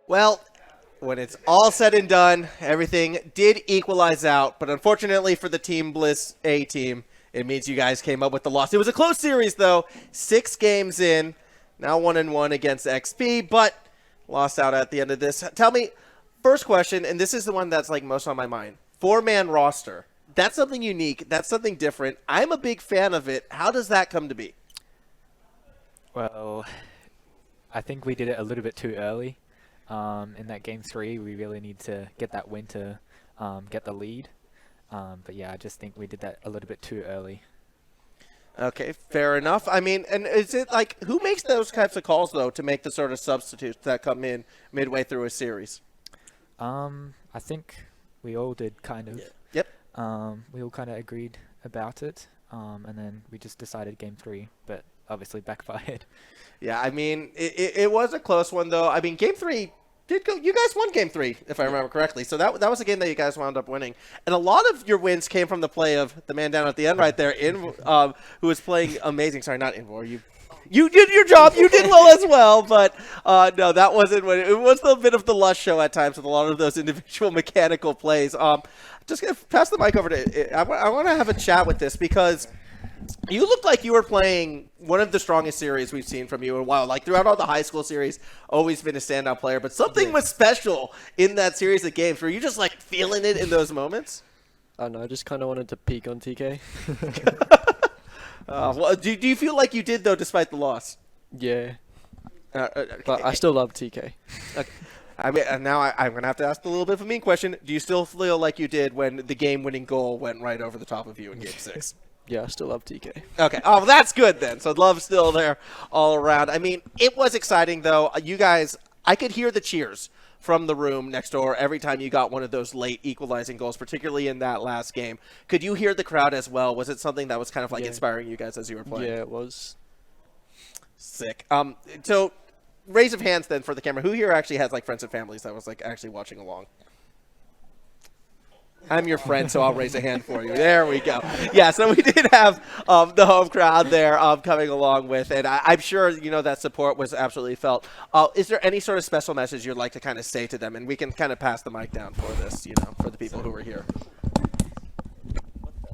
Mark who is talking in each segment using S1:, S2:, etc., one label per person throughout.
S1: Well, when it's all said and done, everything did equalize out. But unfortunately for the Team Bliss A team, it means you guys came up with the loss. It was a close series, though. 6 games in. Now 1-1 against XP, but lost out at the end of this. Tell me, first question, and this is the one that's like most on my mind. 4-man roster. That's something unique. That's something different. I'm a big fan of it. How does that come to be?
S2: Well, I think we did it a little bit too early. In that game 3, we really need to get that win to get the lead. But yeah, I just think we did that a little bit too early.
S1: Okay, fair enough. I mean, and is it like, who makes those types of calls, though, to make the sort of substitutes that come in midway through a series?
S2: I think we all did, kind of.
S1: Yep.
S2: We all kind of agreed about it, and then we just decided game 3, but obviously backfired.
S1: Yeah, I mean, it was a close one, though. I mean, game 3 did go. You guys won game 3, if I remember correctly. So that was a game that you guys wound up winning. And a lot of your wins came from the play of the man down at the end right there, who was playing amazing. Sorry, not Invor. You did your job. You did well as well. But no, that wasn't what it was. A bit of the Lush show at times with a lot of those individual mechanical plays. Just gonna pass the mic over to. I want to have a chat with this because you looked like you were playing one of the strongest series we've seen from you in a while. Like throughout all the high school series, always been a standout player. But something was special in that series of games. Were you just like feeling it in those moments?
S3: I don't know. I just kind of wanted to peak on TK.
S1: Well, do you feel like you did though, despite the loss?
S3: Yeah.
S1: Okay.
S3: But I still love TK.
S1: Okay. I mean, now I'm going to have to ask a little bit of a mean question. Do you still feel like you did when the game-winning goal went right over the top of you in Game 6?
S3: Yeah, I still love TK.
S1: Okay. Oh, well, that's good then. So love's still there all around. I mean, it was exciting, though. You guys, I could hear the cheers from the room next door every time you got one of those late equalizing goals, particularly in that last game. Could you hear the crowd as well? Was it something that was kind of like inspiring you guys as you were playing?
S3: Yeah, it was.
S1: Sick. So raise of hands then for the camera. Who here actually has like friends and families that was like actually watching along? I'm your friend, so I'll raise a hand for you. There we go. Yeah, so we did have the home crowd there coming along with it. I'm sure, that support was absolutely felt. Is there any sort of special message you'd like to kind of say to them? And we can kind of pass the mic down for this, for the people who are here.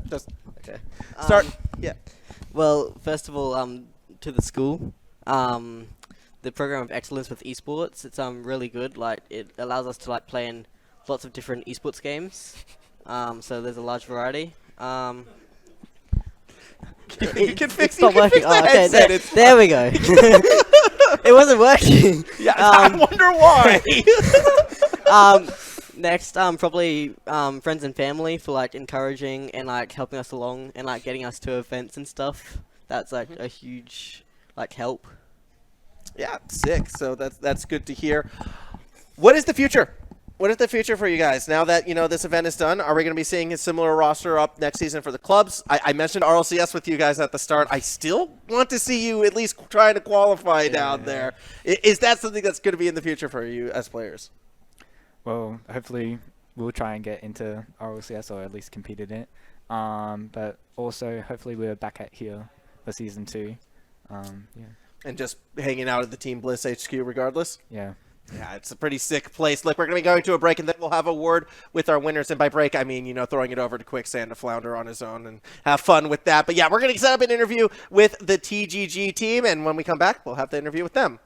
S1: Just, okay. Start. Yeah.
S4: Well, first of all, to the school, the program of excellence with esports, it's really good. Like, it allows us to like play in lots of different esports games. So there's a large variety.
S1: You can fix
S4: the headset. There we go. It wasn't working.
S1: Yeah, I wonder why.
S4: Next, probably friends and family for like encouraging and like helping us along and like getting us to events and stuff. That's like a huge like help.
S1: Yeah, sick. So that's good to hear. What is the future? What is the future for you guys now that this event is done? Are we going to be seeing a similar roster up next season for the clubs? I mentioned RLCS with you guys at the start. I still want to see you at least trying to qualify down there. Is that something that's going to be in the future for you as players?
S2: Well, hopefully we'll try and get into RLCS or at least compete in it. But also hopefully we're back at here for season 2. Yeah.
S1: And just hanging out at the Team Bliss HQ regardless?
S2: Yeah.
S1: Yeah, it's a pretty sick place. Look, we're going to be going to a break, and then we'll have a word with our winners. And by break, I mean, throwing it over to Quicksand to flounder on his own and have fun with that. But yeah, we're going to set up an interview with the TGG team, and when we come back, we'll have the interview with them.